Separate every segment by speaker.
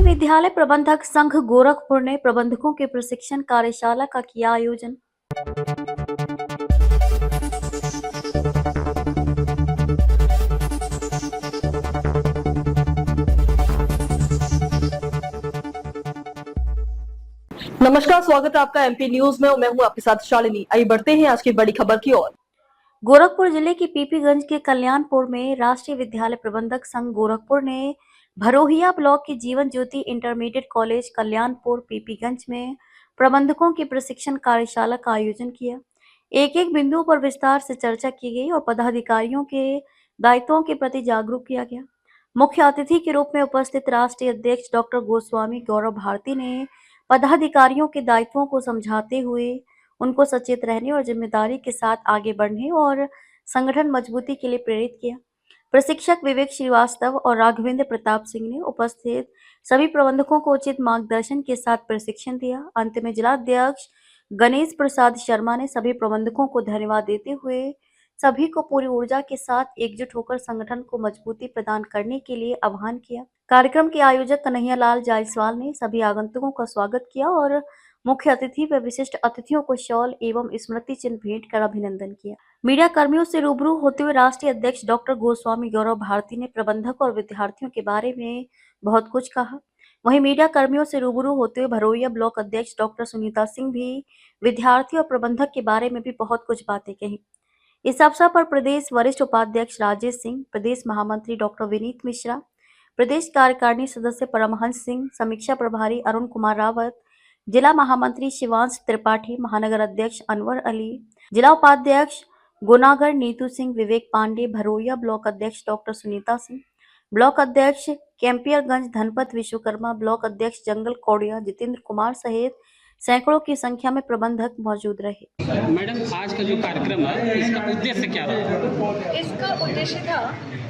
Speaker 1: विद्यालय प्रबंधक संघ गोरखपुर ने प्रबंधकों के प्रशिक्षण कार्यशाला का किया आयोजन।
Speaker 2: नमस्कार, स्वागत है आपका एमपी न्यूज में। मैं हूं आपके साथ शालिनी। आइए बढ़ते हैं आज की बड़ी खबर की ओर।
Speaker 1: गोरखपुर जिले के पीपीगंज के कल्याणपुर में राष्ट्रीय विद्यालय प्रबंधक संघ गोरखपुर ने भरोहिया ब्लॉक के जीवन ज्योति इंटरमीडिएट कॉलेज कल्याणपुर पीपीगंज में प्रबंधकों की प्रशिक्षण कार्यशाला का आयोजन किया। एक एक बिंदुओं पर विस्तार से चर्चा की गई और पदाधिकारियों के दायित्वों के प्रति जागरूक किया गया। मुख्य अतिथि के रूप में उपस्थित राष्ट्रीय अध्यक्ष डॉक्टर गोस्वामी गौरव भारती ने पदाधिकारियों के दायित्वों को समझाते हुए उनको सचेत रहने और जिम्मेदारी के साथ आगे बढ़ने और संगठन मजबूती के लिए प्रेरित किया। प्रशिक्षक विवेक श्रीवास्तव और राघवेंद्र प्रताप सिंह ने उपस्थित सभी प्रबंधकों को उचित मार्गदर्शन के साथ प्रशिक्षण दिया। अंत में जिलाध्यक्ष गणेश प्रसाद शर्मा ने सभी प्रबंधकों को धन्यवाद देते हुए सभी को पूरी ऊर्जा के साथ एकजुट होकर संगठन को मजबूती प्रदान करने के लिए आह्वान किया। कार्यक्रम के आयोजक कन्हैया लाल जायसवाल ने सभी आगंतुकों का स्वागत किया और मुख्य अतिथि व विशिष्ट अतिथियों को शॉल एवं स्मृति चिन्ह भेंट कर अभिनंदन किया। मीडिया कर्मियों से रूबरू होते हुए राष्ट्रीय अध्यक्ष डॉक्टर गोस्वामी गौरव भारती ने प्रबंधक और विद्यार्थियों के बारे में बहुत कुछ कहा। वहीं मीडिया कर्मियों से रूबरू होते हुए भरोहिया ब्लॉक अध्यक्ष डॉक्टर सुनीता सिंह भी विद्यार्थी और प्रबंधक के बारे में भी बहुत कुछ बातें कही। इस अवसर पर प्रदेश वरिष्ठ उपाध्यक्ष राजेश सिंह, प्रदेश महामंत्री डॉक्टर विनीत मिश्रा, प्रदेश कार्यकारिणी सदस्य परमहंस सिंह, समीक्षा प्रभारी अरुण कुमार रावत, जिला महामंत्री शिवांश त्रिपाठी, महानगर अध्यक्ष अनवर अली, जिला उपाध्यक्ष गुनागर नीतू सिंह, विवेक पांडे, भरोहिया ब्लॉक अध्यक्ष डॉक्टर सुनीता सिंह, ब्लॉक अध्यक्ष कैंपियरगंज धनपत विश्वकर्मा, ब्लॉक अध्यक्ष जंगल कौड़िया जितेंद्र कुमार सहित सैकड़ों की संख्या में प्रबंधक मौजूद रहे।
Speaker 3: मैडम, आज का जो कार्यक्रम है इसका उद्देश्य क्या रहा?
Speaker 4: इसका उद्देश्य था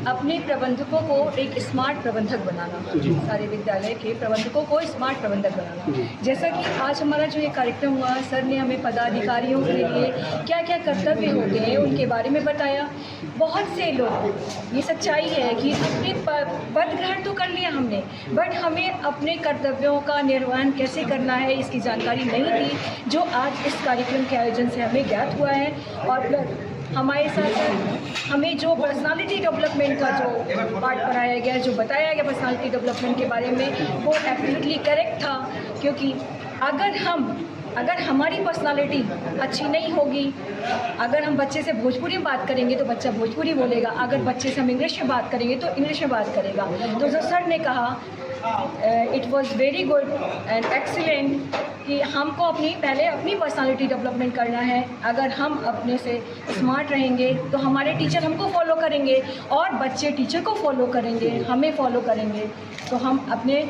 Speaker 4: अपने प्रबंधकों को एक स्मार्ट प्रबंधक बनाना, सारे विद्यालय के प्रबंधकों को स्मार्ट प्रबंधक बनाना। जैसा कि आज हमारा जो ये कार्यक्रम हुआ, सर ने हमें पदाधिकारियों के लिए क्या क्या कर्तव्य होते हैं उनके बारे में बताया। बहुत से लोग, ये सच्चाई है कि अपने पद ग्रहण तो कर लिया हमने, बट हमें अपने कर्तव्यों का निर्वहन कैसे करना है इसकी जानकारी नहीं थी, जो आज इस कार्यक्रम के आयोजन से हमें ज्ञात हुआ है। और हमारे साथ हमें जो पर्सनालिटी डेवलपमेंट का जो पार्ट पढ़ाया गया, जो बताया गया पर्सनालिटी डेवलपमेंट के बारे में, वो एब्सोल्युटली करेक्ट था। क्योंकि अगर हमारी पर्सनालिटी अच्छी नहीं होगी, अगर हम बच्चे से भोजपुरी में बात करेंगे तो बच्चा भोजपुरी बोलेगा, अगर बच्चे से हम इंग्लिश में बात करेंगे तो इंग्लिश में बात करेगा। तो जो सर ने कहा it was very good and excellent कि हमको पहले अपनी पर्सनालिटी डेवलपमेंट करना है। अगर हम अपने से स्मार्ट रहेंगे तो हमारे टीचर हमको फॉलो करेंगे और बच्चे टीचर को फॉलो करेंगे, हमें फॉलो करेंगे। तो हम अपने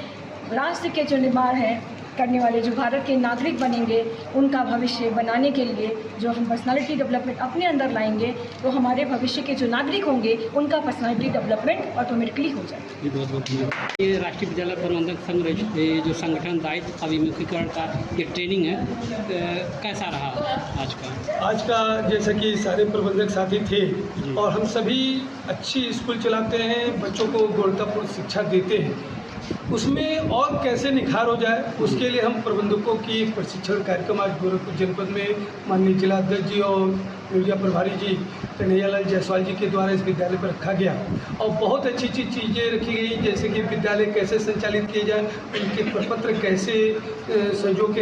Speaker 4: राष्ट्र के जो निर्माण है करने वाले, जो भारत के नागरिक बनेंगे, उनका भविष्य बनाने के लिए जो हम पर्सनालिटी डेवलपमेंट अपने अंदर लाएंगे तो हमारे भविष्य के जो नागरिक होंगे उनका पर्सनालिटी डेवलपमेंट ऑटोमेटिकली हो जाएगा।
Speaker 3: बहुत बहुत धन्यवाद। ये राष्ट्रीय विद्यालय प्रबंधक संघ जो संगठन दायित्व अभिमुखीकरण का ये ट्रेनिंग है, कैसा रहा आज का?
Speaker 5: जैसा कि सारे प्रबंधक साथी थे और हम सभी अच्छी स्कूल चलाते हैं, बच्चों को गुणवत्तापूर्ण शिक्षा देते हैं, उसमें और कैसे निखार हो जाए उसके लिए हम प्रबंधकों की प्रशिक्षण कार्यक्रम आज गोरखपुर जनपद में माननीय जिलाध्यक्ष जी और मीडिया प्रभारी जी कन्हैया लाल जायसवाल जी के द्वारा इस विद्यालय पर रखा गया। और बहुत अच्छी चीज़ें रखी गई, जैसे कि विद्यालय कैसे संचालित किए जाए, उनके प्रपत्र कैसे संजो के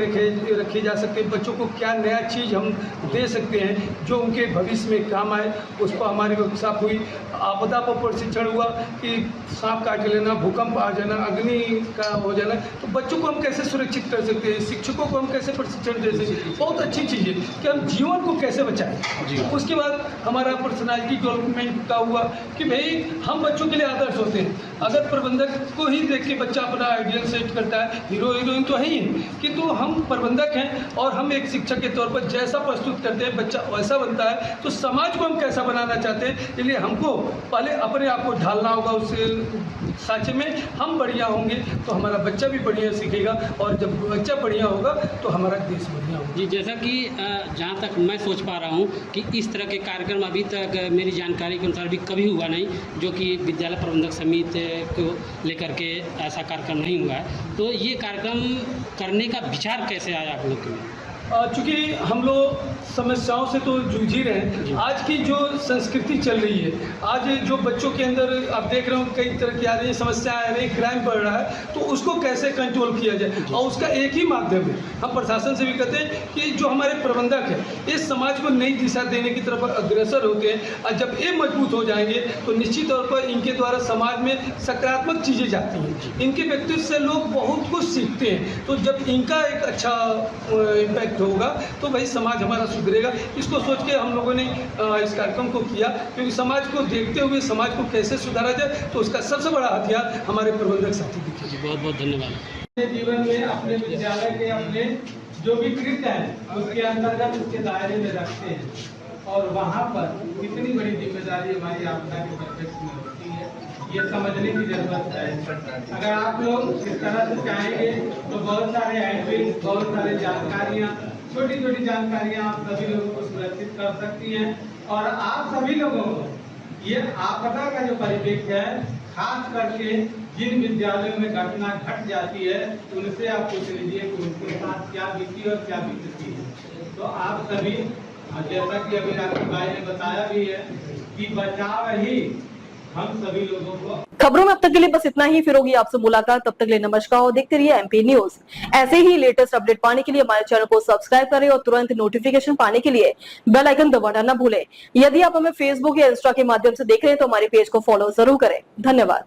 Speaker 5: रखे जा सकते हैं, बच्चों को क्या नया चीज़ हम दे सकते हैं जो उनके भविष्य में काम आए। उस पर हमारी वर्कशॉप हुई। आपदा पर प्रशिक्षण हुआ कि सांप काट लेना, भूकंप आ जाना, अग्नि का हो जाना, तो बच्चों को हम कैसे सुरक्षित कर सकते हैं, शिक्षकों को हम कैसे प्रशिक्षण दे सकते हैं। बहुत अच्छी चीज़ है कि हम जीवन को कैसे बचाएं। उसके बाद हमारा पर्सनालिटी डेवलपमेंट का हुआ कि भाई हम बच्चों के लिए आदर्श होते हैं। अगर प्रबंधक को ही देख के बच्चा अपना आइडियल सेट करता है, हीरो हीरोइन तो है ही कि तो हम प्रबंधक हैं और हम एक शिक्षक के तौर पर जैसा प्रस्तुत करते हैं बच्चा वैसा बनता है। तो समाज को हम कैसा बनाना चाहते हैं, इसलिए हमको पहले अपने आप को ढालना होगा उस साँचे में। हम बढ़िया होंगे तो हमारा बच्चा भी बढ़िया सीखेगा और जब बच्चा बढ़िया होगा तो हमारा देश बढ़िया होगा।
Speaker 3: जी, जैसा कि जहाँ तक मैं सोच पा रहा हूँ कि इस तरह के कार्यक्रम अभी तक मेरी जानकारी के अनुसार भी कभी हुआ नहीं, जो कि विद्यालय प्रबंधक समिति को लेकर के ऐसा कार्यक्रम नहीं हुआ है। तो ये कार्यक्रम करने का विचार कैसे आया आप लोग के लिए?
Speaker 5: चूँकि हम लोग समस्याओं से तो जूझ ही रहे हैं। आज की जो संस्कृति चल रही है, आज जो बच्चों के अंदर आप देख रहे हो कई तरह की आ रही समस्याएं आ रही, क्राइम बढ़ रहा है, तो उसको कैसे कंट्रोल किया जाए। और उसका एक ही माध्यम है, हम प्रशासन से भी कहते हैं कि जो हमारे प्रबंधक है इस समाज को नई दिशा देने की तरफ अग्रसर होते हैं, और जब ये मजबूत हो जाएंगे तो निश्चित तौर पर इनके द्वारा समाज में सकारात्मक चीज़ें जाती हैं, इनके व्यक्तित्व से लोग बहुत कुछ सीखते हैं। तो जब इनका एक अच्छा इम्पैक्ट होगा तो भाई समाज हमारा सुधरेगा। इसको सोच के हम लोगों ने इस कार्यक्रम को किया, क्योंकि समाज को देखते हुए समाज को कैसे सुधारा जाए, तो उसका सबसे बड़ा हथियार हमारे प्रबंधक साथी दिखे।
Speaker 3: बहुत बहुत धन्यवाद।
Speaker 6: अपने जीवन में अपने विद्यालय के अपने जो भी कृत्य हैं उसके अंतर्गत उसके दायरे में रखते हैं, और वहाँ पर इतनी बड़ी जिम्मेदारी हमारी आपदा के प्रत्यक्ष में होती है, ये समझने की जरूरत है। अगर आप लोग इस तरह से चाहेंगे तो बहुत सारे हैंडबिल, बहुत सारे जानकारियाँ, छोटी छोटी जानकारियाँ आप सभी लोगों को सुरक्षित कर सकती हैं। और आप सभी लोगों को ये आपदा का जो परिप्रेक्ष्य है, खास करके जिन विद्यालयों में घटना घट जाती है उनसे आप पूछ लीजिए कि उनके साथ क्या बीती और क्या बीतती है। तो आप सभी, जैसा कि अभी राकेश भाई ने बताया भी है कि बचाव ही हम सभी लोगों को।
Speaker 2: खबरों में अब तक के लिए बस इतना ही, फिर होगी आपसे मुलाकात। तब तक के लिए नमस्कार और देखते रहिए MP न्यूज। ऐसे ही लेटेस्ट अपडेट पाने के लिए हमारे चैनल को सब्सक्राइब करें और तुरंत नोटिफिकेशन पाने के लिए बेल आइकन दबाना न भूलें। यदि आप हमें फेसबुक या इंस्टा के माध्यम से देख रहे हैं तो हमारे पेज को फॉलो जरूर करें। धन्यवाद।